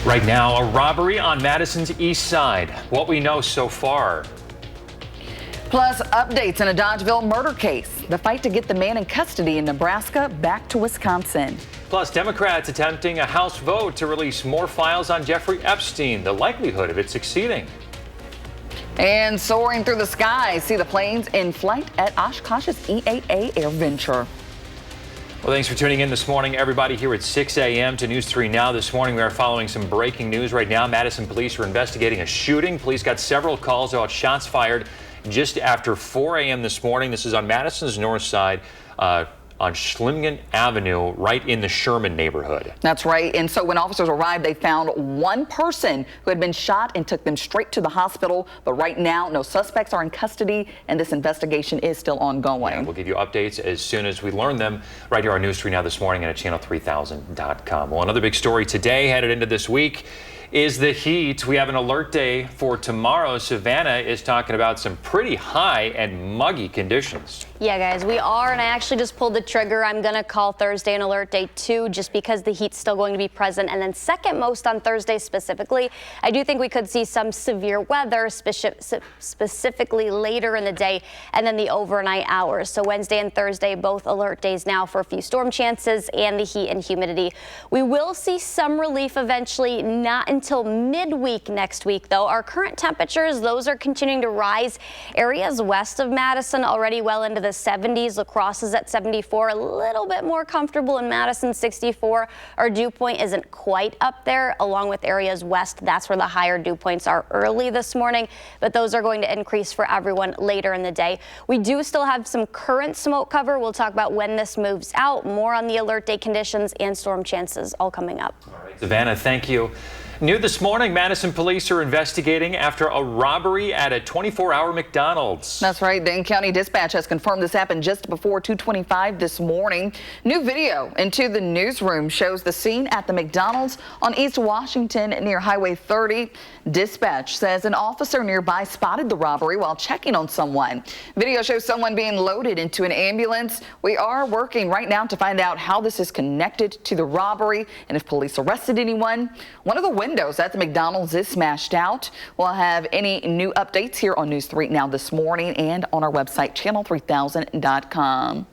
Right now, a robbery on Madison's east side. What we know so far. Plus, updates in a Dodgeville murder case. The fight to get the man in custody in Nebraska back to Wisconsin. Plus, Democrats attempting a House vote to release more files on Jeffrey Epstein. The likelihood of it succeeding. And soaring through the sky, see the planes in flight at Oshkosh's EAA Air Venture. Well, thanks for tuning in this morning, everybody, here at 6 a.m. to News 3 Now. This morning, we are following some breaking news right now. Madison police are investigating a shooting. Police got several calls about shots fired just after 4 a.m. this morning. This is on Madison's north side, on Schlimgen Avenue, right in the Sherman neighborhood. That's right. And so when officers arrived, they found one person who had been shot and took them straight to the hospital. But right now, no suspects are in custody, and this investigation is still ongoing. Yeah, we'll give you updates as soon as we learn them right here on News 3 Now this morning and at channel3000.com. Well, another big story today headed into this week is the heat. We have an alert day for tomorrow. Savannah is talking about some pretty high and muggy conditions. Yeah, guys, we are, and I actually just pulled the trigger. I'm going to call Thursday an alert day 2 just because the heat's still going to be present. And then second most on Thursday specifically, I do think we could see some severe weather, specifically later in the day and then the overnight hours. So Wednesday and Thursday, both alert days now for a few storm chances and the heat and humidity. We will see some relief eventually, not until midweek next week, though. Our current temperatures, those are continuing to rise. Areas west of Madison already well into the 70s. La Crosse is at 74, a little bit more comfortable in Madison, 64. Our dew point isn't quite up there, along with areas west. That's where the higher dew points are early this morning, but those are going to increase for everyone later in the day. We do still have some current smoke cover. We'll talk about when this moves out, more on the alert day conditions and storm chances all coming up. All right, Savannah, thank you. New this morning, Madison police are investigating after a robbery at a 24-hour McDonald's. That's right. Dane County Dispatch has confirmed this happened just before 2:25 this morning. New video into the newsroom shows the scene at the McDonald's on East Washington near Highway 30. Dispatch says an officer nearby spotted the robbery while checking on someone. Video shows someone being loaded into an ambulance. We are working right now to find out how this is connected to the robbery and if police arrested anyone. One of the windows at the McDonald's is smashed out. We'll have any new updates here on News 3 Now this morning and on our website, channel3000.com.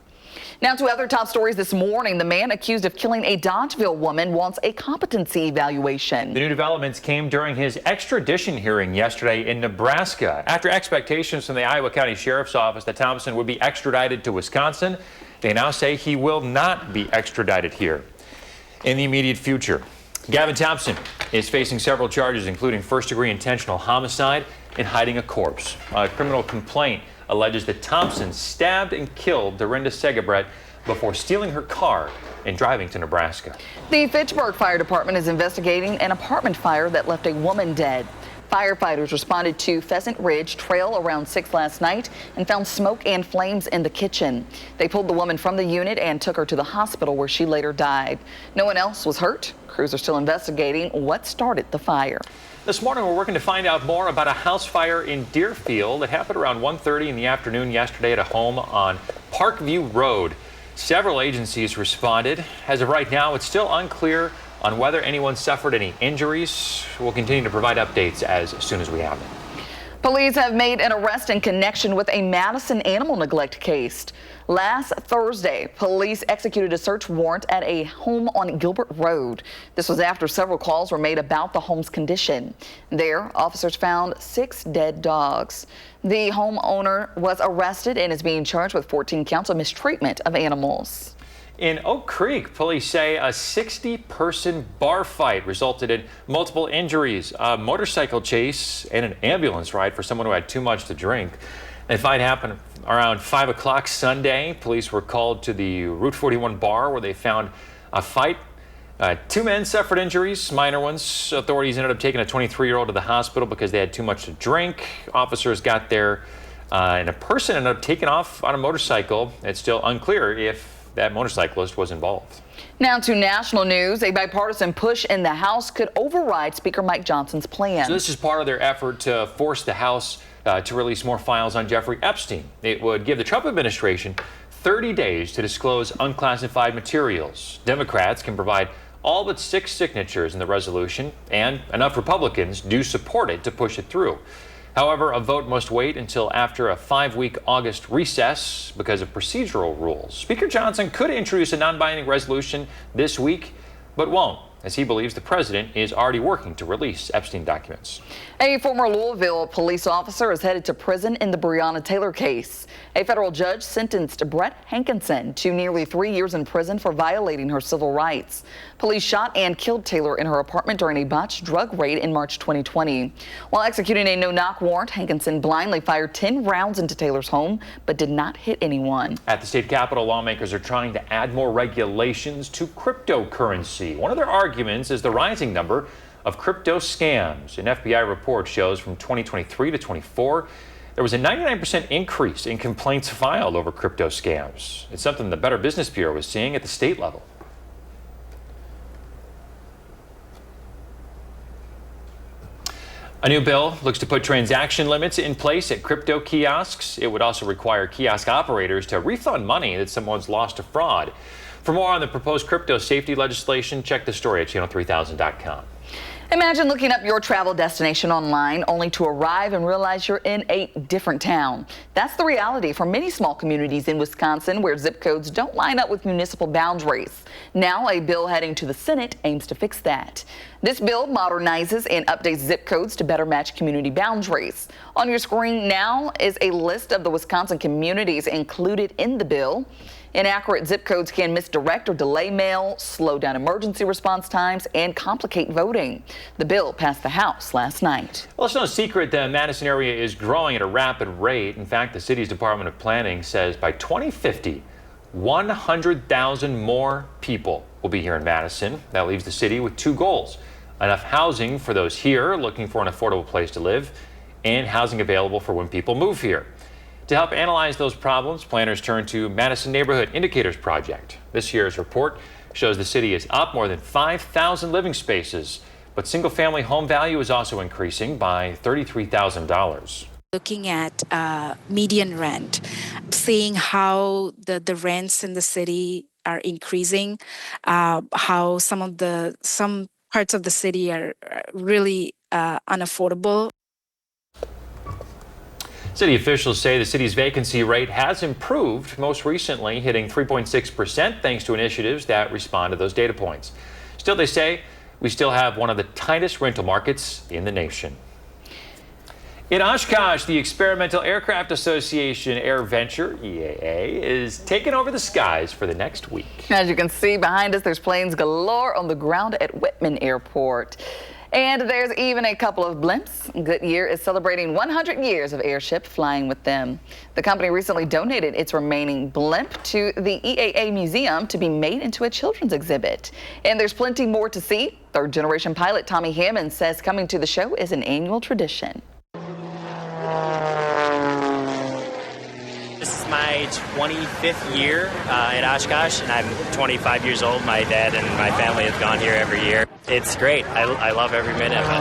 Now to other top stories this morning. The man accused of killing a Dodgeville woman wants a competency evaluation. The new developments came during his extradition hearing yesterday in Nebraska. After expectations from the Iowa County Sheriff's Office that Thompson would be extradited to Wisconsin, they now say he will not be extradited here in the immediate future. Gavin Thompson is facing several charges, including first-degree intentional homicide and hiding a corpse. A criminal complaint alleges that Thompson stabbed and killed Dorinda Segabret before stealing her car and driving to Nebraska. The Fitchburg Fire Department is investigating an apartment fire that left a woman dead. Firefighters responded to Pheasant Ridge Trail around 6 last night and found smoke and flames in the kitchen. They pulled the woman from the unit and took her to the hospital where she later died. No one else was hurt. Crews are still investigating what started the fire. This morning, we're working to find out more about a house fire in Deerfield that happened around 1:30 in the afternoon yesterday at a home on Parkview Road. Several agencies responded. As of right now, it's still unclear on whether anyone suffered any injuries. We'll continue to provide updates as soon as we have them. Police have made an arrest in connection with a Madison animal neglect case. Last Thursday, police executed a search warrant at a home on Gilbert Road. This was after several calls were made about the home's condition. There, officers found 6 dead dogs. The homeowner was arrested and is being charged with 14 counts of mistreatment of animals. In Oak Creek, police say a 60-person bar fight resulted in multiple injuries, a motorcycle chase, and an ambulance ride for someone who had too much to drink. The fight happened around 5 o'clock Sunday. Police were called to the Route 41 bar where they found a fight. 2 men suffered injuries, minor ones. Authorities ended up taking a 23-year-old to the hospital because they had too much to drink. Officers got there and a person ended up taking off on a motorcycle. It's still unclear if that motorcyclist was involved. Now to national news. A bipartisan push in the House could override Speaker Mike Johnson's plan. So this is part of their effort to force the House to release more files on Jeffrey Epstein. It would give the Trump administration 30 days to disclose unclassified materials. Democrats can provide all but 6 signatures in the resolution, and enough Republicans do support it to push it through. However, a vote must wait until after a 5-week August recess because of procedural rules. Speaker Johnson could introduce a non-binding resolution this week, but won't, as he believes the president is already working to release Epstein documents. A former Louisville police officer is headed to prison in the Breonna Taylor case. A federal judge sentenced Brett Hankinson to nearly 3 years in prison for violating her civil rights. Police shot and killed Taylor in her apartment during a botched drug raid in March 2020. While executing a no-knock warrant, Hankinson blindly fired 10 rounds into Taylor's home, but did not hit anyone. At the state capitol, lawmakers are trying to add more regulations to cryptocurrency. One of their arguments is the rising number of crypto scams. An FBI report shows from 2023 to 24, there was a 99% increase in complaints filed over crypto scams. It's something the Better Business Bureau is seeing at the state level. A new bill looks to put transaction limits in place at crypto kiosks. It would also require kiosk operators to refund money that someone's lost to fraud. For more on the proposed crypto safety legislation, check the story at channel3000.com. Imagine looking up your travel destination online only to arrive and realize you're in a different town. That's the reality for many small communities in Wisconsin where zip codes don't line up with municipal boundaries. Now a bill heading to the Senate aims to fix that. This bill modernizes and updates zip codes to better match community boundaries. On your screen now is a list of the Wisconsin communities included in the bill. Inaccurate zip codes can misdirect or delay mail, slow down emergency response times, and complicate voting. The bill passed the House last night. Well, it's no secret the Madison area is growing at a rapid rate. In fact, the city's Department of Planning says by 2050, 100,000 more people will be here in Madison. That leaves the city with 2 goals: enough housing for those here looking for an affordable place to live, and housing available for when people move here. To help analyze those problems, planners turn to Madison Neighborhood Indicators Project. This year's report shows the city is up more than 5,000 living spaces, but single-family home value is also increasing by $33,000. Looking at median rent, seeing how the rents in the city are increasing, how some parts of the city are really unaffordable. City officials say the city's vacancy rate has improved, most recently hitting 3.6% thanks to initiatives that respond to those data points. Still, they say we still have one of the tightest rental markets in the nation. In Oshkosh, the Experimental Aircraft Association AirVenture, EAA, is taking over the skies for the next week. As you can see behind us, there's planes galore on the ground at Whitman Airport. And there's even a couple of blimps. Goodyear is celebrating 100 years of airship flying with them. The company recently donated its remaining blimp to the EAA Museum to be made into a children's exhibit. And there's plenty more to see. Third-generation pilot Tommy Hammond says coming to the show is an annual tradition. This is my 25th year at Oshkosh, and I'm 25 years old. My dad and my family have gone here every year. It's great. I love every minute of it.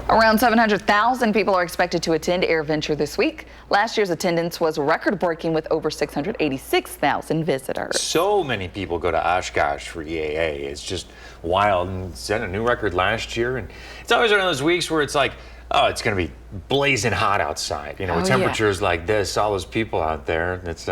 Around 700,000 people are expected to attend AirVenture this week. Last year's attendance was record-breaking with over 686,000 visitors. So many people go to Oshkosh for EAA. It's just wild. And set a new record last year. And it's always one of those weeks where it's like, oh, it's going to be blazing hot outside. You know, with temperatures like this, all those people out there, it's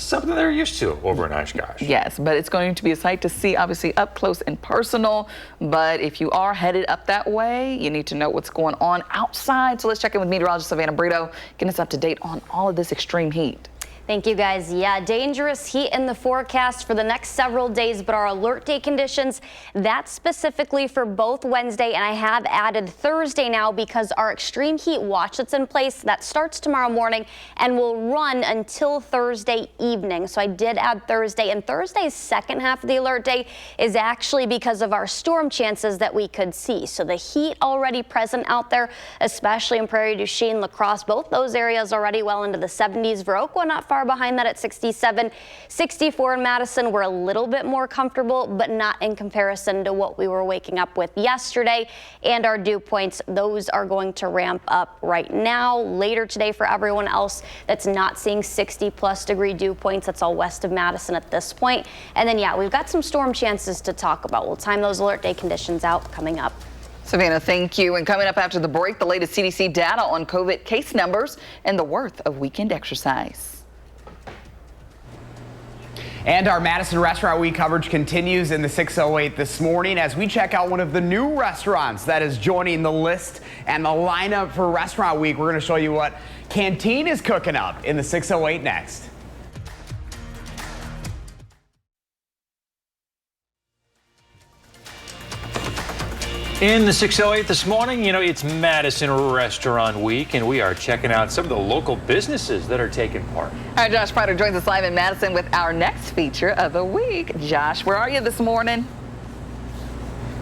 something they're used to over in Oshkosh. Yes, but it's going to be a sight to see, obviously, up close and personal. But if you are headed up that way, you need to know what's going on outside. So let's check in with meteorologist Savannah Brito, getting us up to date on all of this extreme heat. Thank you, guys. Yeah, dangerous heat in the forecast for the next several days, but our alert day conditions, that's specifically for both Wednesday, and I have added Thursday now because our extreme heat watch that's in place, that starts tomorrow morning and will run until Thursday evening. So I did add Thursday, and Thursday's second half of the alert day is actually because of our storm chances that we could see. So the heat already present out there, especially in Prairie du Chien, La Crosse, both those areas already well into the 70s. Viroqua not far far behind that at 67. 64 in Madison. We're a little bit more comfortable, but not in comparison to what we were waking up with yesterday. And our dew points, those are going to ramp up right now. Later today for everyone else that's not seeing 60+ degree dew points, that's all west of Madison at this point. And then, yeah, we've got some storm chances to talk about. We'll time those alert day conditions out coming up. Savannah, thank you. And coming up after the break, the latest CDC data on COVID case numbers and the worth of weekend exercise. And our Madison Restaurant Week coverage continues in the 608 this morning as we check out one of the new restaurants that is joining the list and the lineup for Restaurant Week. We're going to show you what Canteen is cooking up in the 608 next. In the 608 this morning, you know, it's Madison Restaurant Week, and we are checking out some of the local businesses that are taking part. All right, Josh Prater joins us live in Madison with our next feature of the week. Josh, where are you this morning?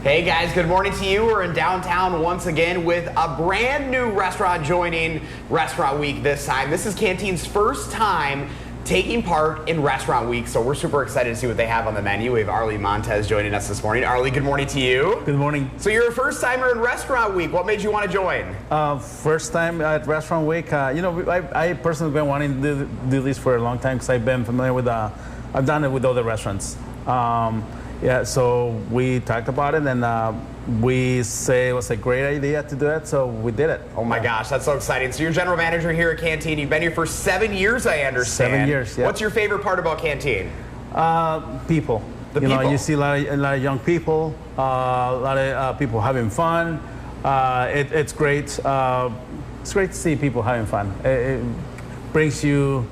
Hey guys, good morning to you. We're in downtown once again with a brand new restaurant joining Restaurant Week this time. This is Canteen's first time taking part in Restaurant Week, so we're super excited to see what they have on the menu. We have Arlie Montez joining us this morning. Arlie, good morning to you. Good morning. So you're a first timer in Restaurant Week. What made you want to join? First time at Restaurant Week. You know, I personally been wanting to do this for a long time because I've been familiar with, I've done it with other restaurants. Yeah, so we talked about it and we say it was a great idea to do it, so we did it. Oh my gosh, that's so exciting. So you're general manager here at Canteen. You've been here for 7 years, I understand. 7 years, yeah. What's your favorite part about Canteen? People. The people. You know, you see a lot of young people, a lot of people having fun. It's great. It's great to see people having fun. It brings you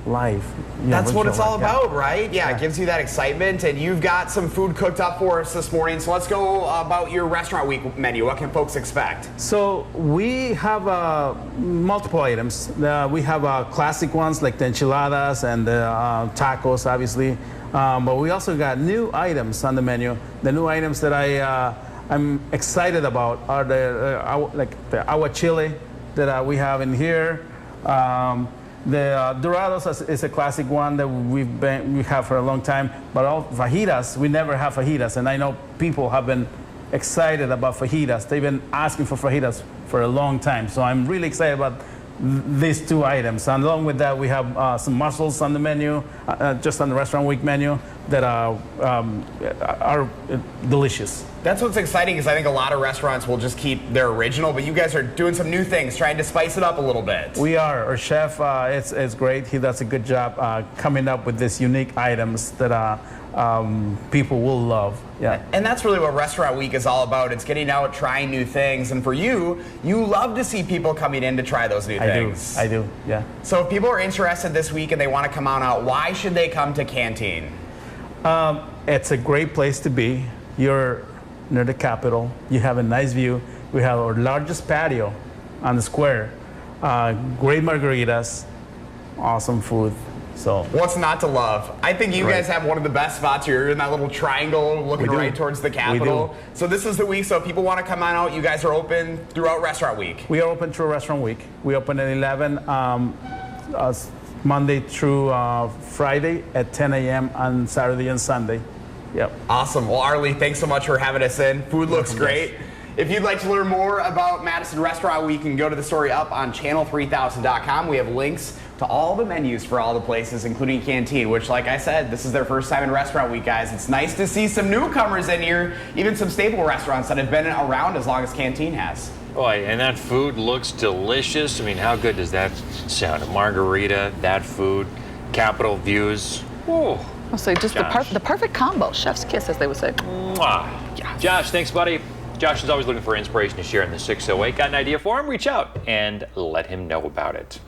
life. That's what it's all about, right? Yeah, it gives you that excitement, and you've got some food cooked up for us this morning. So let's go about your Restaurant Week menu. What can folks expect? So we have multiple items. We have classic ones like the enchiladas and the tacos, obviously. But we also got new items on the menu. The new items that I'm excited about are the agua chile that we have in here. The Dorados is a classic one that we have for a long time, but all fajitas, we never have fajitas, and I know people have been excited about fajitas. They've been asking for fajitas for a long time, so I'm really excited about these two items. And along with that, we have some mussels on the menu, just on the Restaurant Week menu, that are delicious. That's what's exciting, because I think a lot of restaurants will just keep their original, but you guys are doing some new things, trying to spice it up a little bit. We are. Our chef, it's great. He does a good job coming up with these unique items that people will love. Yeah. And that's really what Restaurant Week is all about. It's getting out, trying new things. And for you, you love to see people coming in to try those new things. I do, yeah. So if people are interested this week and they want to come on out, why should they come to Canteen? It's a great place to be. You're near the Capitol. You have a nice view. We have our largest patio on the square. Great margaritas, awesome food. So what's not to love? I think you guys have one of the best spots here. You're in that little triangle looking right towards the Capitol. So this is the week, so if people want to come on out, you guys are open throughout Restaurant Week. We are open through Restaurant Week. We open at 11, Monday through Friday at 10 a.m. on Saturday and Sunday. Yep. Awesome. Well, Arlie, thanks so much for having us in. Food looks great. If you'd like to learn more about Madison Restaurant Week, you can go to the story up on channel3000.com. We have links to all the menus for all the places, including Canteen, which, like I said, this is their first time in Restaurant Week, guys. It's nice to see some newcomers in here, even some staple restaurants that have been around as long as Canteen has. Boy, and that food looks delicious. I mean, how good does that sound? A margarita, that food, Capitol views. Whoa. I'll say just the perfect combo. Chef's kiss, as they would say. Mwah. Yes. Josh, thanks, buddy. Josh is always looking for inspiration to share in the 608. Got an idea for him? Reach out and let him know about it.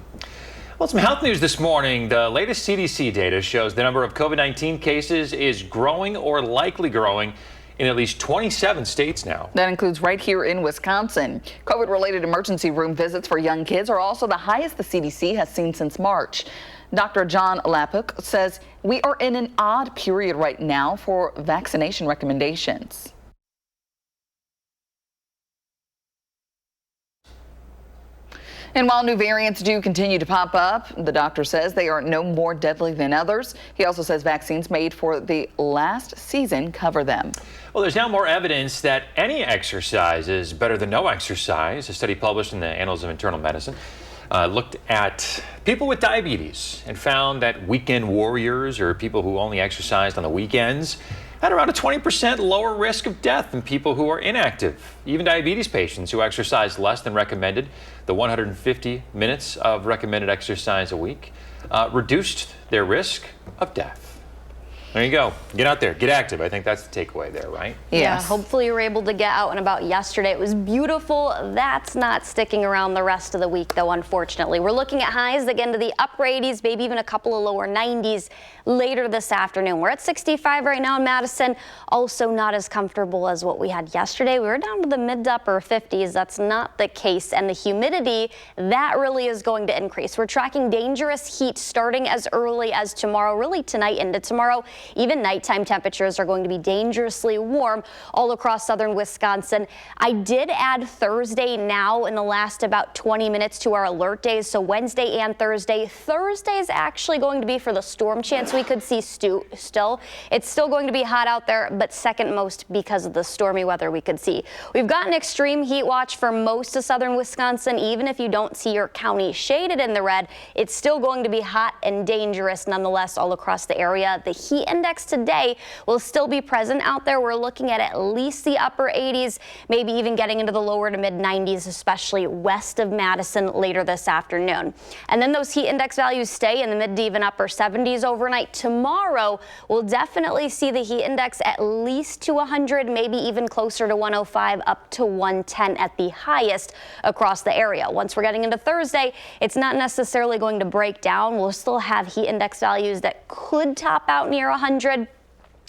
Well, some health news this morning. The latest CDC data shows the number of COVID-19 cases is growing or likely growing in at least 27 states now. That includes right here in Wisconsin. COVID-related emergency room visits for young kids are also the highest the CDC has seen since March. Dr. John Lapuk says we are in an odd period right now for vaccination recommendations. And while new variants do continue to pop up, the doctor says they are no more deadly than others. He also says vaccines made for the last season cover them. Well, there's now more evidence that any exercise is better than no exercise. A study published in the Annals of Internal Medicine looked at people with diabetes and found that weekend warriors, or people who only exercised on the weekends, had around a 20% lower risk of death than people who are inactive. Even diabetes patients who exercise less than recommended, the 150 minutes of recommended exercise a week, reduced their risk of death. There you go. Get out there. Get active. I think that's the takeaway there, right? Yes. Yeah, hopefully you were able to get out and about yesterday. It was beautiful. That's not sticking around the rest of the week, though, unfortunately. We're looking at highs again to the upper 80s, maybe even a couple of lower 90s later this afternoon. We're at 65 right now in Madison. Also not as comfortable as what we had yesterday. We were down to the mid to upper 50s. That's not the case. And the humidity, that really is going to increase. We're tracking dangerous heat starting as early as tomorrow, really tonight into tomorrow. Even nighttime temperatures are going to be dangerously warm all across southern Wisconsin. I did add Thursday now in the last about 20 minutes to our alert days. So Wednesday and Thursday. Thursday is actually going to be for the storm chance we could see still. It's still going to be hot out there, but second most because of the stormy weather we could see. We've got an extreme heat watch for most of southern Wisconsin. Even if you don't see your county shaded in the red, it's still going to be hot and dangerous nonetheless all across the area. The heat index today will still be present out there. We're looking at least the upper 80s, maybe even getting into the lower to mid 90s, especially west of Madison later this afternoon. And then those heat index values stay in the mid to even upper 70s overnight. Tomorrow, we'll definitely see the heat index at least to 100, maybe even closer to 105, up to 110 at the highest across the area. Once we're getting into Thursday, it's not necessarily going to break down. We'll still have heat index values that could top out near 100.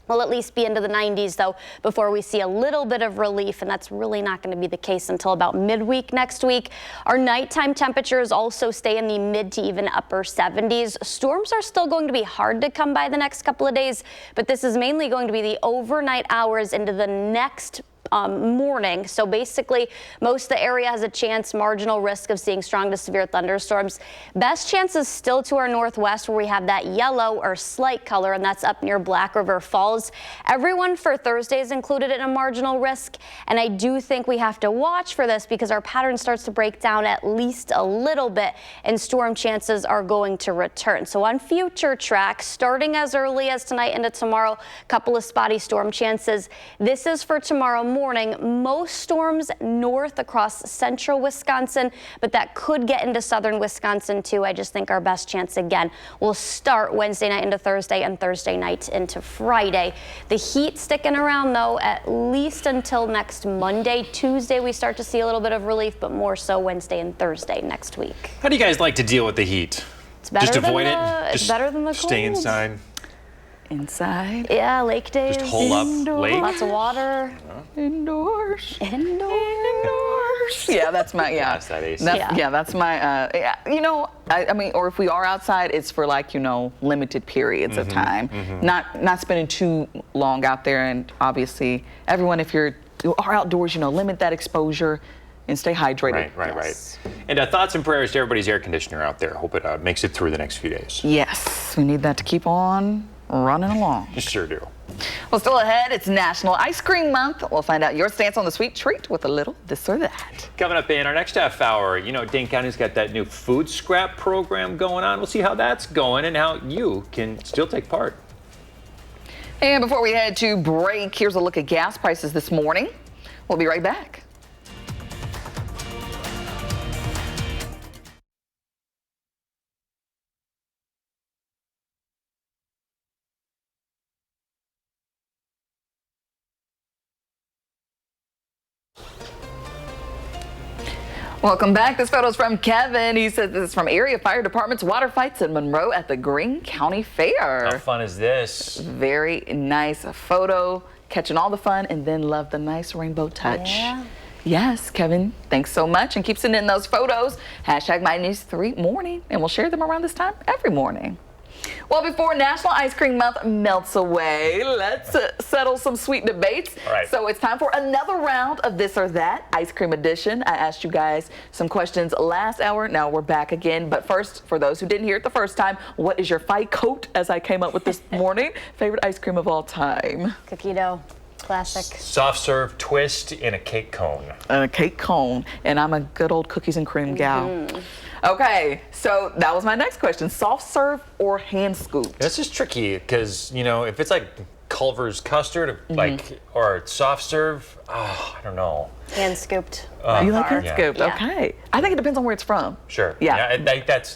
We'll at least be into the 90s, though, before we see a little bit of relief, and that's really not going to be the case until about midweek next week. Our nighttime temperatures also stay in the mid to even upper 70s. Storms are still going to be hard to come by the next couple of days, but this is mainly going to be the overnight hours into the next morning. So basically, most of the area has a chance, marginal risk of seeing strong to severe thunderstorms. Best chances still to our northwest, where we have that yellow or slight color, and that's up near Black River Falls. Everyone for Thursday is included in a marginal risk, and I do think we have to watch for this because our pattern starts to break down at least a little bit, and storm chances are going to return. So on future tracks, starting as early as tonight into tomorrow, a couple of spotty storm chances. This is for tomorrow morning. Most storms north across central Wisconsin, but that could get into southern Wisconsin too. I just think our best chance again will start Wednesday night into Thursday and Thursday night into Friday. The heat sticking around though at least until next Monday. Tuesday we start to see a little bit of relief, but more so Wednesday and Thursday next week. How do you guys like to deal with the heat? It's better Just avoid than it? It's better than the cold. Stay inside? Inside. Yeah, lake days. Just hole up lake? Lots of water. Indoors. Indoors. Yeah, that's my, yeah. Yes, that is. That's my, yeah, you know, I mean, or if we are outside, it's for like, you know, limited periods of time. Not spending too long out there. And obviously, everyone, if you are outdoors, you know, limit that exposure and stay hydrated. Right. And thoughts and prayers to everybody's air conditioner out there. Hope it makes it through the next few days. Yes, we need that to keep on running along. You sure do. Well, still ahead, it's National Ice Cream Month. We'll find out your stance on the sweet treat with a little this or that. Coming up in our next half hour, you know, Dane County's got that new food scrap program going on. We'll see how that's going and how you can still take part. And before we head to break, here's a look at gas prices this morning. We'll be right back. Welcome back. This photo is from Kevin. He said this is from Area Fire Department's water fights in Monroe at the Greene County Fair. How fun is this? Very nice photo, catching all the fun, and then love the nice rainbow touch. Yeah. Yes, Kevin, thanks so much. And keep sending in those photos. #MyNews3Morning, and we'll share them around this time every morning. Well, before National Ice Cream Month melts away, let's settle some sweet debates. All right. So it's time for another round of This or That Ice Cream Edition. I asked you guys some questions last hour. Now we're back again. But first, for those who didn't hear it the first time, what is your fight coat, as I came up with this morning? Favorite ice cream of all time? Cookie dough. Classic. Soft serve twist in a cake cone. A cake cone. And I'm a good old cookies and cream gal. Okay, so that was my next question. Soft serve or hand scoop? This is tricky because, you know, if it's like Culver's custard, like, or soft serve, I don't know. Hand scooped. You like hand Yeah. scooped? Yeah. Okay. I think it depends on where it's from. Sure. Yeah.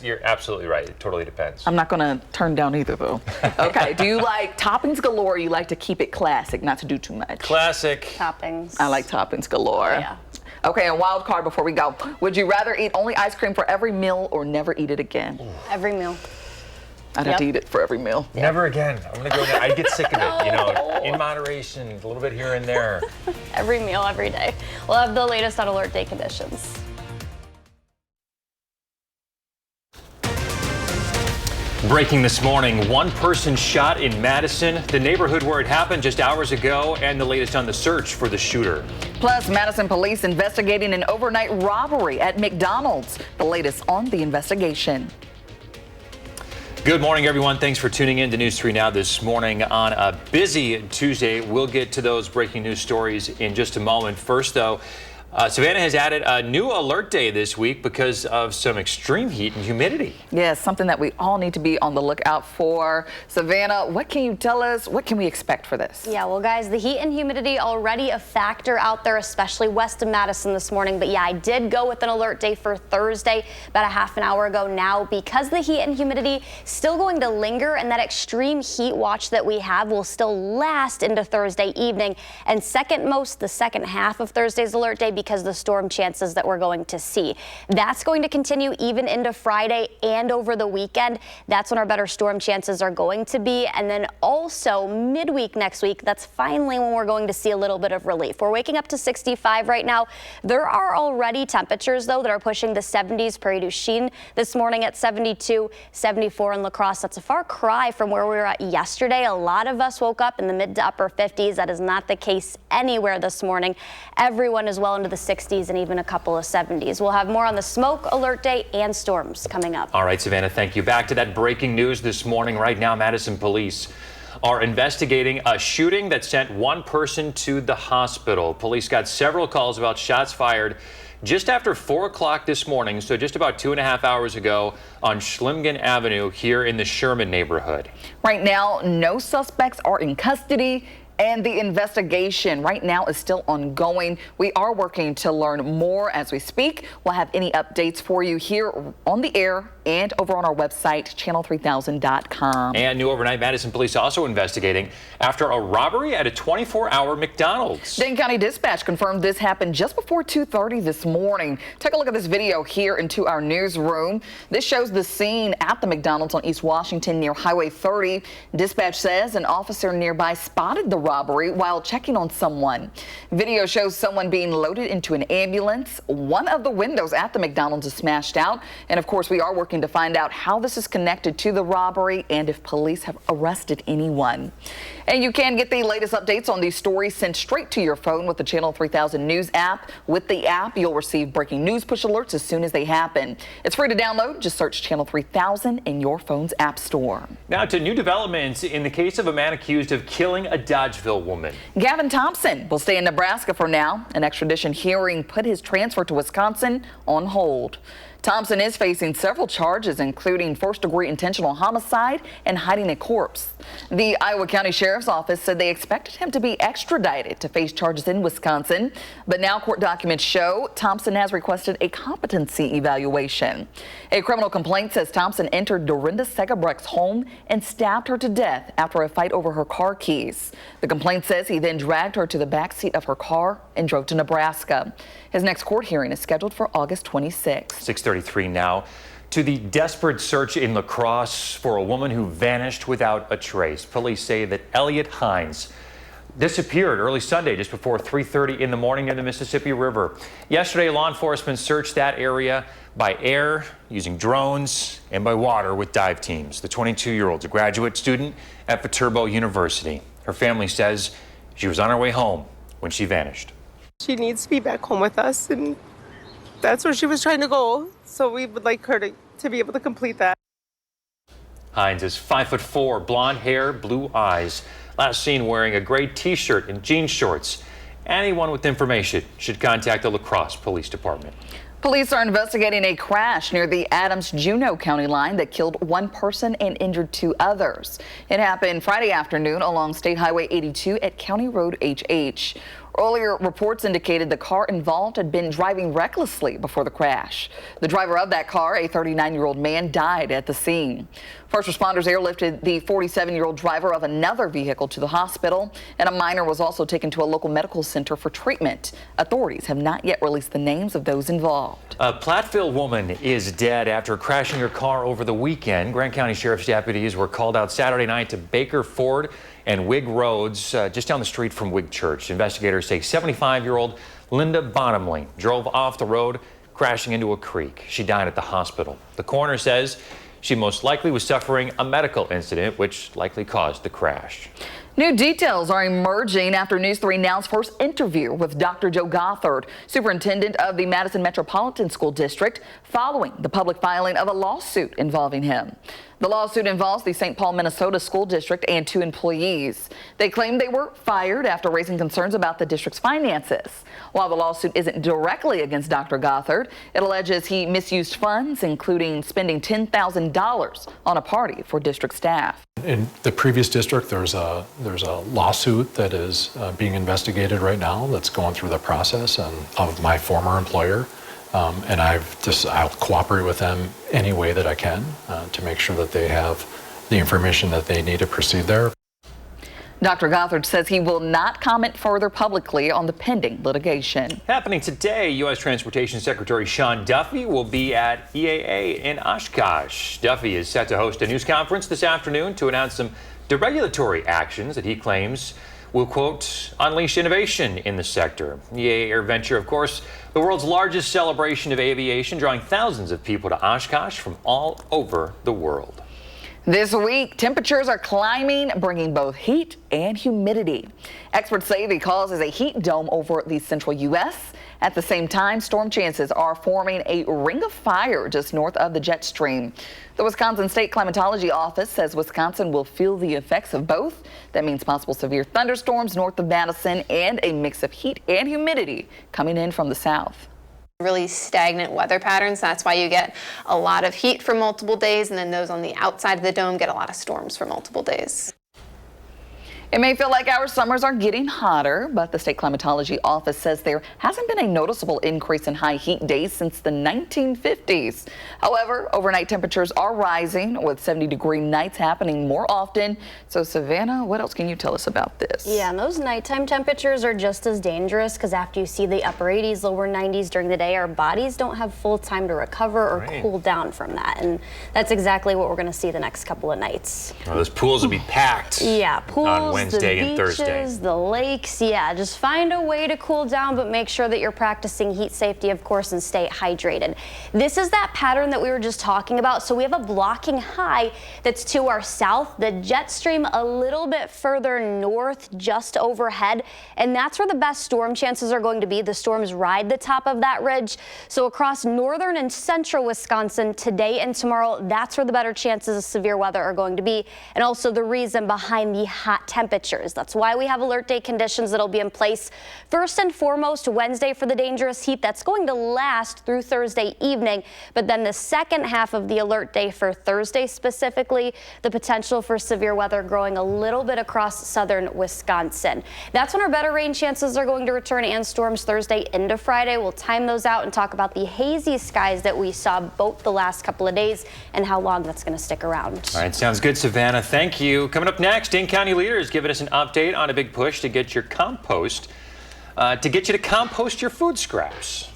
You're absolutely right. It totally depends. I'm not gonna turn down either though. Okay, do you like toppings galore or you like to keep it classic, not to do too much? Classic. Toppings. I like toppings galore. Yeah. Okay, and wild card before we go. Would you rather eat only ice cream for every meal or never eat it again? Every meal. I'd have to eat it for every meal. Never again. I'm gonna go there. I'd get sick of it, you know, in moderation, a little bit here and there. Every meal, every day. We'll have the latest on alert day conditions. Breaking this morning, one person shot in Madison, the neighborhood where it happened just hours ago, and the latest on the search for the shooter. Plus, Madison police investigating an overnight robbery at McDonald's. The latest on the investigation. Good morning, everyone. Thanks for tuning in to News 3 Now this morning on a busy Tuesday. We'll get to those breaking news stories in just a moment. First, though, Savannah has added a new alert day this week because of some extreme heat and humidity. Yes, something that we all need to be on the lookout for. Savannah, what can you tell us? What can we expect for this? Yeah, well, guys, the heat and humidity already a factor out there, especially west of Madison this morning. But yeah, I did go with an alert day for Thursday about a half an hour ago now because the heat and humidity still going to linger, and that extreme heat watch that we have will still last into Thursday evening. And second most, the second half of Thursday's alert day because the storm chances that we're going to see. That's going to continue even into Friday and over the weekend. That's when our better storm chances are going to be. And then also midweek next week, that's finally when we're going to see a little bit of relief. We're waking up to 65 right now. There are already temperatures, though, that are pushing the 70s. Prairie du Chien this morning at 72, 74 in La Crosse. That's a far cry from where we were at yesterday. A lot of us woke up in the mid to upper 50s. That is not the case anywhere this morning. Everyone is well into the 60s and even a couple of 70s. We'll have more on the smoke alert day and storms coming up. All right, Savannah, thank you. Back to that breaking news this morning. Right now, Madison police are investigating a shooting that sent one person to the hospital. Police got several calls about shots fired just after 4 o'clock this morning, so just about 2.5 hours ago on Schlimgen Avenue here in the Sherman neighborhood. Right now, no suspects are in custody, and the investigation right now is still ongoing. We are working to learn more as we speak. We'll have any updates for you here on the air and over on our website, channel3000.com. And new overnight, Madison police also investigating after a robbery at a 24-hour McDonald's. Dane County Dispatch confirmed this happened just before 2:30 this morning. Take a look at this video here into our newsroom. This shows the scene at the McDonald's on East Washington near Highway 30. Dispatch says an officer nearby spotted the robbery while checking on someone. Video shows someone being loaded into an ambulance. One of the windows at the McDonald's is smashed out. And of course, we are working to find out how this is connected to the robbery and if police have arrested anyone. And you can get the latest updates on these stories sent straight to your phone with the Channel 3000 News app. With the app, you'll receive breaking news push alerts as soon as they happen. It's free to download. Just search Channel 3000 in your phone's app store. Now to new developments in the case of a man accused of killing a Dodgeville woman. Gavin Thompson will stay in Nebraska for now. An extradition hearing put his transfer to Wisconsin on hold. Thompson is facing several charges, including first-degree intentional homicide and hiding a corpse. The Iowa County Sheriff's Office said they expected him to be extradited to face charges in Wisconsin, but now court documents show Thompson has requested a competency evaluation. A criminal complaint says Thompson entered Dorinda Segebrecht's home and stabbed her to death after a fight over her car keys. The complaint says he then dragged her to the back seat of her car and drove to Nebraska. His next court hearing is scheduled for August 26th. 6:33 now. To the desperate search in La Crosse for a woman who vanished without a trace. Police say that Elliot Hines disappeared early Sunday just before 3:30 in the morning near the Mississippi River. Yesterday, law enforcement searched that area by air, using drones, and by water with dive teams. The 22-year-old is a graduate student at Viterbo University. Her family says she was on her way home when she vanished. She needs to be back home with us, and that's where she was trying to go. So we would like her to be able to complete that. Hines is 5'4", blonde hair, blue eyes. Last seen wearing a gray t-shirt and jean shorts. Anyone with information should contact the La Crosse Police Department. Police are investigating a crash near the Adams-Juneau County line that killed one person and injured 2 others. It happened Friday afternoon along State Highway 82 at County Road HH. Earlier reports indicated the car involved had been driving recklessly before the crash. The driver of that car, a 39-year-old man, died at the scene. First responders airlifted the 47-year-old driver of another vehicle to the hospital, and a minor was also taken to a local medical center for treatment. Authorities have not yet released the names of those involved. A Platteville woman is dead after crashing her car over the weekend. Grant County Sheriff's deputies were called out Saturday night to Baker Ford and Whig Roads, just down the street from Whig Church. Investigators say 75-year-old Linda Bottomley drove off the road, crashing into a creek. She died at the hospital. The coroner says she most likely was suffering a medical incident, which likely caused the crash. New details are emerging after News 3 Now's first interview with Dr. Joe Gothard, superintendent of the Madison Metropolitan School District, following the public filing of a lawsuit involving him. The lawsuit involves the St. Paul, Minnesota School District and 2 employees. They claim they were fired after raising concerns about the district's finances. While the lawsuit isn't directly against Dr. Gothard, it alleges he misused funds, including spending $10,000 on a party for district staff. In the previous district, there's a lawsuit that is being investigated right now that's going through the process of my former employer. And I'll cooperate with them any way that I can to make sure that they have the information that they need to proceed there. Dr. Gothard says he will not comment further publicly on the pending litigation. Happening today, U.S. Transportation Secretary Sean Duffy will be at EAA in Oshkosh. Duffy is set to host a news conference this afternoon to announce some deregulatory actions that he claims will, quote, unleash innovation in the sector. EAA AirVenture, of course, the world's largest celebration of aviation, drawing thousands of people to Oshkosh from all over the world. This week, temperatures are climbing, bringing both heat and humidity. Experts say the cause is a heat dome over the central U.S. At the same time, storm chances are forming a ring of fire just north of the jet stream. The Wisconsin State Climatology Office says Wisconsin will feel the effects of both. That means possible severe thunderstorms north of Madison and a mix of heat and humidity coming in from the south. Really stagnant weather patterns. That's why you get a lot of heat for multiple days, and then those on the outside of the dome get a lot of storms for multiple days. It may feel like our summers are getting hotter, but the State Climatology Office says there hasn't been a noticeable increase in high heat days since the 1950s. However, overnight temperatures are rising, with 70-degree nights happening more often. So, Savannah, what else can you tell us about this? Yeah, and those nighttime temperatures are just as dangerous because after you see the upper 80s, lower 90s during the day, our bodies don't have full time to recover or cool down from that. And that's exactly what we're going to see the next couple of nights. Well, those pools will be packed. Yeah, pools, on Wednesday the and beaches, Thursday. the lakes. Yeah, just find a way to cool down, but make sure that you're practicing heat safety, of course, and stay hydrated. This is that pattern that we were just talking about. So we have a blocking high that's to our south, the jet stream a little bit further north, just overhead, and that's where the best storm chances are going to be. The storms ride the top of that ridge. So across northern and central Wisconsin today and tomorrow, that's where the better chances of severe weather are going to be, and also the reason behind the hot temperatures. That's why we have alert day conditions that'll be in place. First and foremost, Wednesday for the dangerous heat. That's going to last through Thursday evening, but then the second half of the alert day for Thursday specifically, the potential for severe weather growing a little bit across southern Wisconsin. That's when our better rain chances are going to return and storms Thursday into Friday. We'll time those out and talk about the hazy skies that we saw both the last couple of days and how long that's going to stick around. All right, sounds good, Savannah. Thank you. Coming up next, Dane County leaders giving us an update on a big push to get your compost, to get you to compost your food scraps.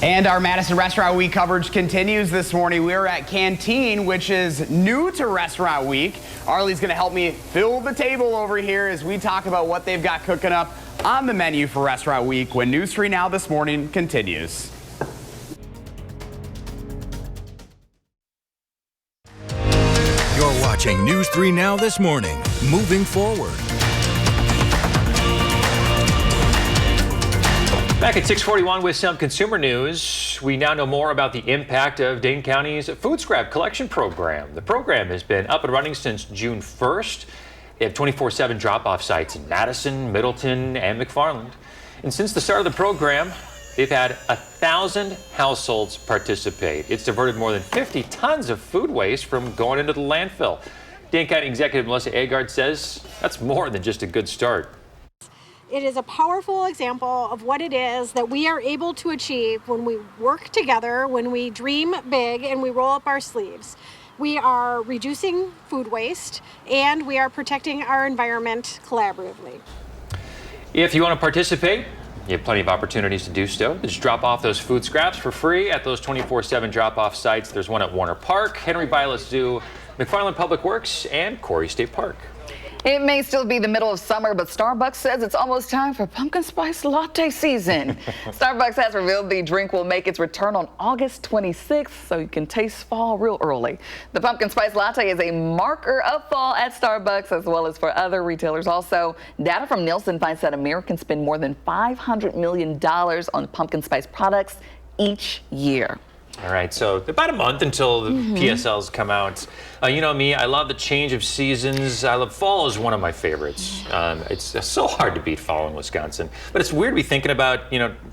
And our Madison Restaurant Week coverage continues this morning. We're at Canteen, which is new to Restaurant Week. Arlie's going to help me fill the table over here as we talk about what they've got cooking up on the menu for Restaurant Week when News 3 Now This Morning continues. You're watching News 3 Now This Morning. Moving forward. Back at 6:41 with some consumer news. We now know more about the impact of Dane County's food scrap collection program. The program has been up and running since June 1st. They have 24/7 drop-off sites in Madison, Middleton, and McFarland. And since the start of the program, they've had 1,000 households participate. It's diverted more than 50 tons of food waste from going into the landfill. Dane County Executive Melissa Agard says that's more than just a good start. It is a powerful example of what it is that we are able to achieve when we work together, when we dream big and we roll up our sleeves. We are reducing food waste and we are protecting our environment collaboratively. If you want to participate, you have plenty of opportunities to do so. Just drop off those food scraps for free at those 24/7 drop-off sites. There's one at Warner Park, Henry Vilas Zoo, McFarland Public Works, and Corey State Park. It may still be the middle of summer, but Starbucks says it's almost time for pumpkin spice latte season. Starbucks has revealed the drink will make its return on August 26th, so you can taste fall real early. The pumpkin spice latte is a marker of fall at Starbucks, as well as for other retailers. Also, data from Nielsen finds that Americans spend more than $500 million on pumpkin spice products each year. All right, so about a month until the PSLs come out. You know me, I love the change of seasons. I love fall is one of my favorites. It's so hard to beat fall in Wisconsin. But it's weird to be thinking about,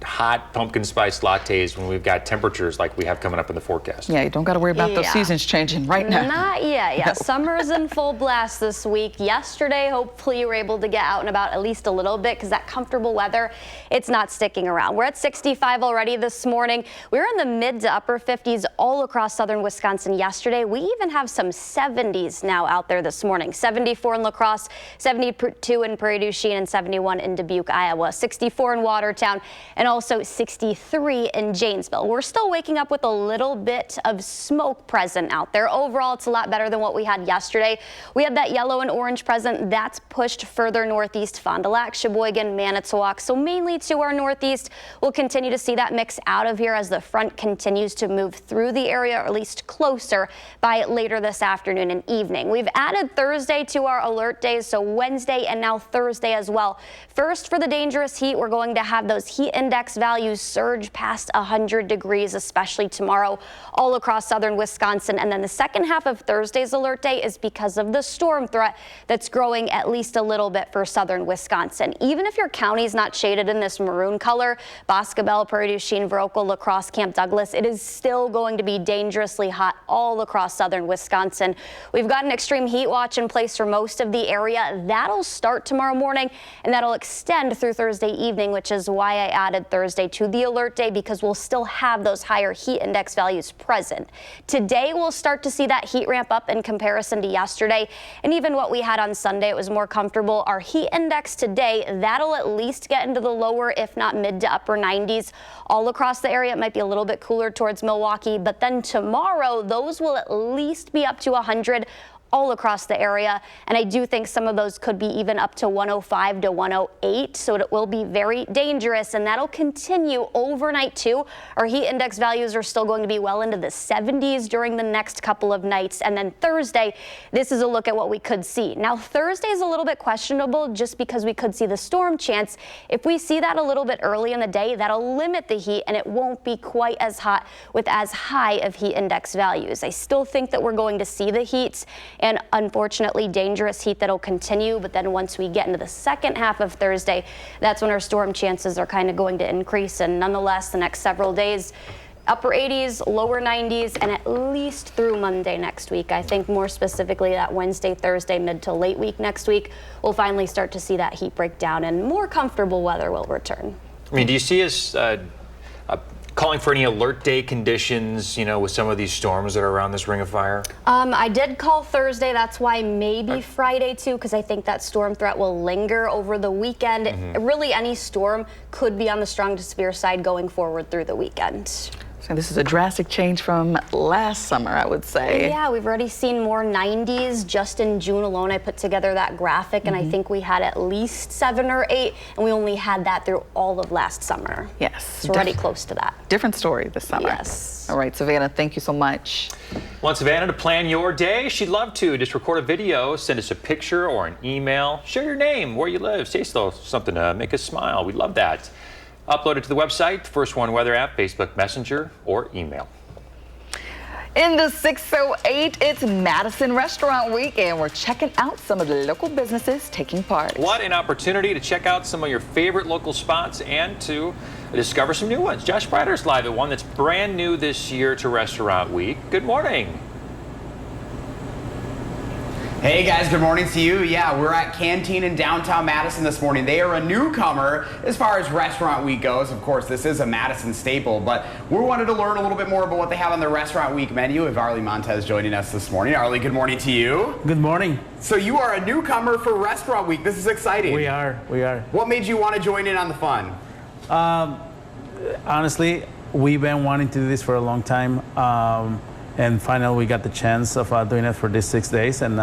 hot pumpkin spice lattes when we've got temperatures like we have coming up in the forecast. Yeah, you don't got to worry about those seasons changing right now. Not yet. Yeah, summer's in full blast this week. Yesterday, hopefully you were able to get out and about at least a little bit because that comfortable weather, it's not sticking around. We're at 65 already this morning. We were in the mid to upper 50s all across southern Wisconsin yesterday. We even have some 70s now out there this morning. 74 in La Crosse, 72 in Prairie du Chien, and 71 in Dubuque, Iowa. 64 in Watertown, and also 63 in Janesville. We're still waking up with a little bit of smoke present out there. Overall, it's a lot better than what we had yesterday. We had that yellow and orange present. That's pushed further northeast, Fond du Lac, Sheboygan, Manitowoc. So mainly to our northeast. We'll continue to see that mix out of here as the front continues to move through the area, or at least closer, by later this afternoon and evening. We've added Thursday to our alert days, so Wednesday and now Thursday as well. First, for the dangerous heat, we're going to have those heat index values surge past 100 degrees, especially tomorrow, all across southern Wisconsin. And then the second half of Thursday's alert day is because of the storm threat that's growing at least a little bit for southern Wisconsin. Even if your county's not shaded in this maroon color, Boscobel, Prairie du Chien, Viroqua, La Crosse, Camp Douglas, it is still going to be dangerously hot all across southern Wisconsin. We've got an extreme heat watch in place for most of the area. That'll start tomorrow morning and that'll extend through Thursday evening, which is why I added Thursday to the alert day, because we'll still have those higher heat index values present. Today we'll start to see that heat ramp up in comparison to yesterday, and even what we had on Sunday, it was more comfortable. Our heat index today, that'll at least get into the lower, if not mid to upper 90s. All across the area, it might be a little bit cooler towards Milwaukee, but then tomorrow, those will at least be up to 100 all across the area, and I do think some of those could be even up to 105 to 108, so it will be very dangerous, and that'll continue overnight too. Our heat index values are still going to be well into the 70s during the next couple of nights, and then Thursday, this is a look at what we could see. Now, Thursday is a little bit questionable just because we could see the storm chance. If we see that a little bit early in the day, that'll limit the heat, and it won't be quite as hot with as high of heat index values. I still think that we're going to see the heats, and unfortunately dangerous heat that'll continue. But then once we get into the second half of Thursday, that's when our storm chances are kind of going to increase. And nonetheless, the next several days, upper 80s, lower 90s, and at least through Monday next week. I think more specifically that Wednesday, Thursday, mid to late week next week, we'll finally start to see that heat break down and more comfortable weather will return. I mean, do you see us calling for any alert day conditions, with some of these storms that are around this ring of fire? I did call Thursday. That's why maybe Friday too, because I think that storm threat will linger over the weekend. Really, any storm could be on the strong to severe side going forward through the weekend. So this is a drastic change from last summer, I would say. Yeah, we've already seen more 90s just in June alone. I put together that graphic, and I think we had at least 7 or 8, and we only had that through all of last summer. Yes. So already close to that. Different story this summer. Yes. All right, Savannah, thank you so much. Want Savannah to plan your day? She'd love to. Just record a video, send us a picture or an email. Share your name, where you live. Say something to make us smile. We'd love that. Upload it to the website, First One Weather app, Facebook Messenger, or email. In the 608, it's Madison Restaurant Week, and we're checking out some of the local businesses taking part. What an opportunity to check out some of your favorite local spots and to discover some new ones. Josh Breider's live at one that's brand new this year to Restaurant Week. Good morning. Hey guys, good morning to you. Yeah, we're at Canteen in downtown Madison this morning. They are a newcomer as far as Restaurant Week goes. Of course, this is a Madison staple, but we wanted to learn a little bit more about what they have on their Restaurant Week menu. We have Arlie Montez joining us this morning. Arlie, good morning to you. Good morning. So you are a newcomer for Restaurant Week. This is exciting. We are. What made you want to join in on the fun? Honestly, we've been wanting to do this for a long time. And finally, we got the chance of doing it for these 6 days, and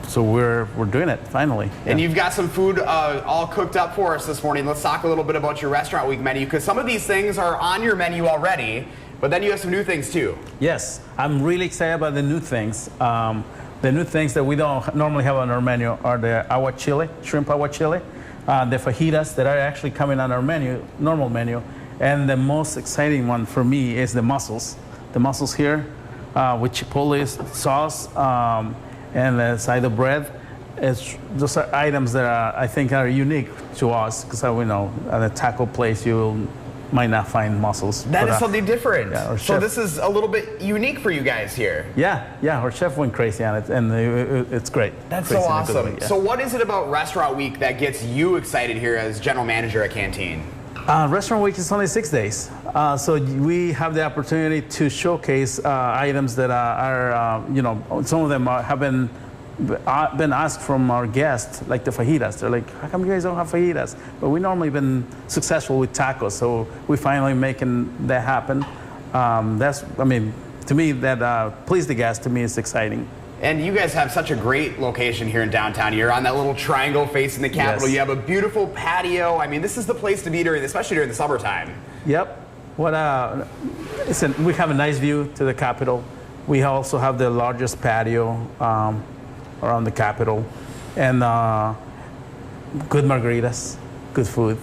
so we're doing it finally. And you've got some food all cooked up for us this morning. Let's talk a little bit about your Restaurant Week menu, because some of these things are on your menu already, but then you have some new things too. Yes, I'm really excited about the new things. The new things that we don't normally have on our menu are the agua chile, shrimp agua chile, the fajitas that are actually coming on our menu, normal menu, and the most exciting one for me is the mussels. The mussels here with chipotle sauce and the side of bread. Those are items that I think are unique to us, because we know at a taco place you might not find mussels. That is something different. Yeah, so this is a little bit unique for you guys here. Yeah, our chef went crazy on it, and it's great. That's Crazy so in a good awesome. way, yeah. So what is it about Restaurant Week that gets you excited here as general manager at Canteen? Restaurant Week is only 6 days, so we have the opportunity to showcase items that are, some of them have been asked from our guests, like the fajitas. They're like, how come you guys don't have fajitas? But we normally been successful with tacos, so we finally making that happen. To me, that please the guests, to me, is exciting. And you guys have such a great location here in downtown. You're on that little triangle facing the Capitol. Yes. You have a beautiful patio. This is the place to be especially during the summertime. Yep. Listen, we have a nice view to the Capitol. We also have the largest patio around the Capitol, and good margaritas, good food.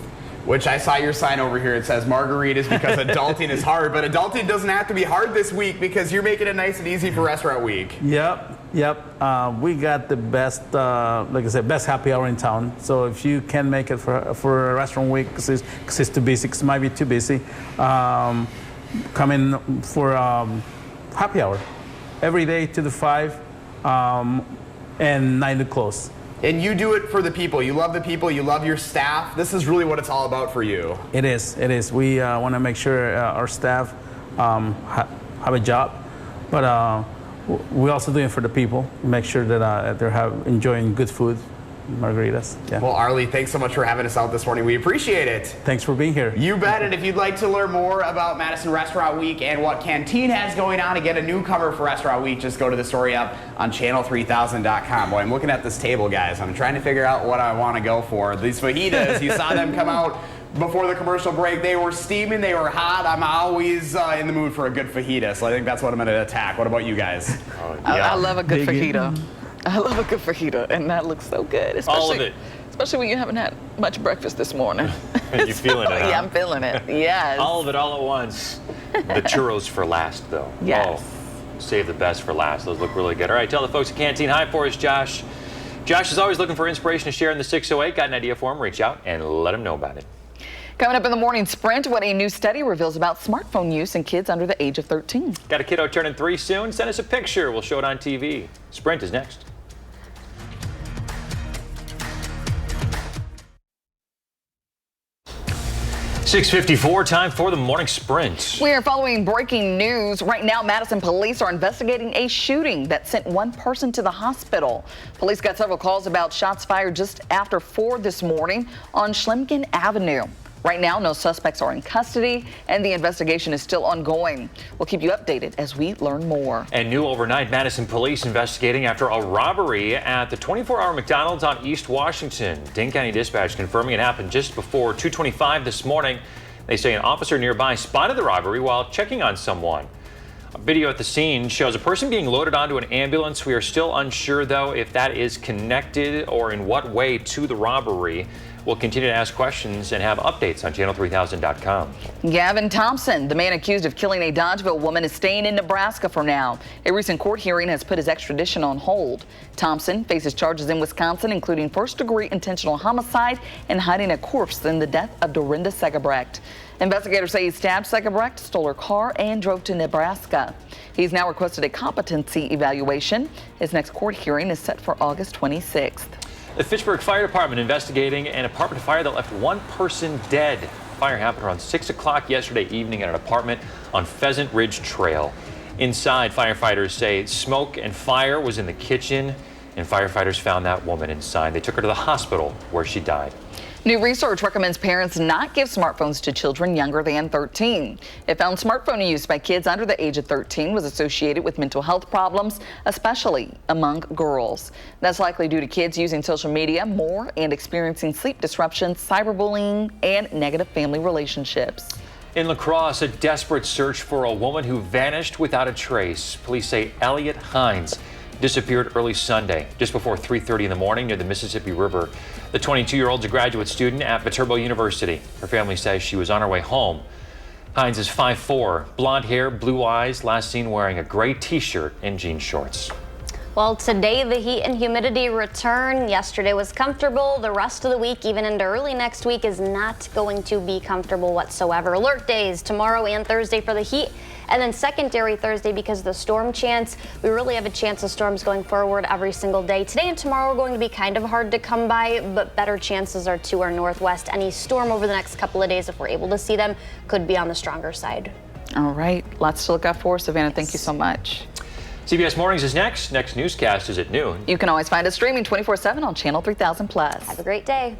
Which I saw your sign over here. It says margaritas because adulting is hard, but adulting doesn't have to be hard this week because you're making it nice and easy for Restaurant Week. Yep. We got the best, like I said, best happy hour in town. So if you can make it for a Restaurant Week, because it's too busy, because it might be too busy, come in for happy hour every day 2 to 5 and 9 to close. And you do it for the people. You love the people. You love your staff. This is really what it's all about for you. It is. We want to make sure our staff have a job, but we also do it for the people. Make sure that they're enjoying good food, margaritas. Yeah. Well, Arlie, thanks so much for having us out this morning. We appreciate it. Thanks for being here. You bet. And if you'd like to learn more about Madison Restaurant Week and what Canteen has going on, to get a newcomer for Restaurant Week, just go to the story up on channel3000.com. Boy, I'm looking at this table, guys. I'm trying to figure out what I want to go for. These fajitas, you saw them come out before the commercial break. They were steaming, they were hot. I'm always in the mood for a good fajita, so I think that's what I'm going to attack. What about you guys? I love a good fajita. I love a good fajita, and that looks so good. All of it. Especially when you haven't had much breakfast this morning. You feeling it, huh? Yeah, I'm feeling it. Yes. All of it all at once. The churros for last, though. Yes. Oh, save the best for last. Those look really good. All right, tell the folks at Canteen hi for us, Josh. Josh is always looking for inspiration to share in the 608. Got an idea for him? Reach out and let him know about it. Coming up in the morning sprint, what a new study reveals about smartphone use in kids under the age of 13. Got a kiddo turning 3 soon? Send us a picture. We'll show it on TV. Sprint is next. 6:54, time for the morning sprint. We are following breaking news. Right now, Madison police are investigating a shooting that sent one person to the hospital. Police got several calls about shots fired just after 4 this morning on Schlemgen Avenue. Right now, no suspects are in custody, and the investigation is still ongoing. We'll keep you updated as we learn more. And new overnight, Madison police investigating after a robbery at the 24-hour McDonald's on East Washington. Dane County Dispatch confirming it happened just before 2:25 this morning. They say an officer nearby spotted the robbery while checking on someone. A video at the scene shows a person being loaded onto an ambulance. We are still unsure, though, if that is connected or in what way to the robbery. We'll continue to ask questions and have updates on channel3000.com. Gavin Thompson, the man accused of killing a Dodgeville woman, is staying in Nebraska for now. A recent court hearing has put his extradition on hold. Thompson faces charges in Wisconsin, including first-degree intentional homicide and hiding a corpse in the death of Dorinda Segebrecht. Investigators say he stabbed Segebrecht, stole her car, and drove to Nebraska. He's now requested a competency evaluation. His next court hearing is set for August 26th. The Fitchburg Fire Department investigating an apartment fire that left one person dead. The fire happened around 6 o'clock yesterday evening at an apartment on Pheasant Ridge Trail. Inside, firefighters say smoke and fire was in the kitchen, and firefighters found that woman inside. They took her to the hospital where she died. New research recommends parents not give smartphones to children younger than 13. It found smartphone use by kids under the age of 13 was associated with mental health problems, especially among girls. That's likely due to kids using social media more and experiencing sleep disruptions, cyberbullying, and negative family relationships. In La Crosse, a desperate search for a woman who vanished without a trace. Police say Elliot Hines disappeared early Sunday, just before 3:30 in the morning near the Mississippi River. The 22-year-old is a graduate student at Viterbo University. Her family says she was on her way home. Hines is 5'4", blonde hair, blue eyes, last seen wearing a gray t-shirt and jean shorts. Well, today the heat and humidity return. Yesterday was comfortable. The rest of the week, even into early next week, is not going to be comfortable whatsoever. Alert days tomorrow and Thursday for the heat, and then secondary Thursday because of the storm chance. We really have a chance of storms going forward every single day. Today and tomorrow are going to be kind of hard to come by, but better chances are to our northwest. Any storm over the next couple of days, if we're able to see them, could be on the stronger side. All right, lots to look out for. Savannah, thank you so much. CBS Mornings is next. Next newscast is at noon. You can always find us streaming 24/7 on Channel 3000+. Have a great day.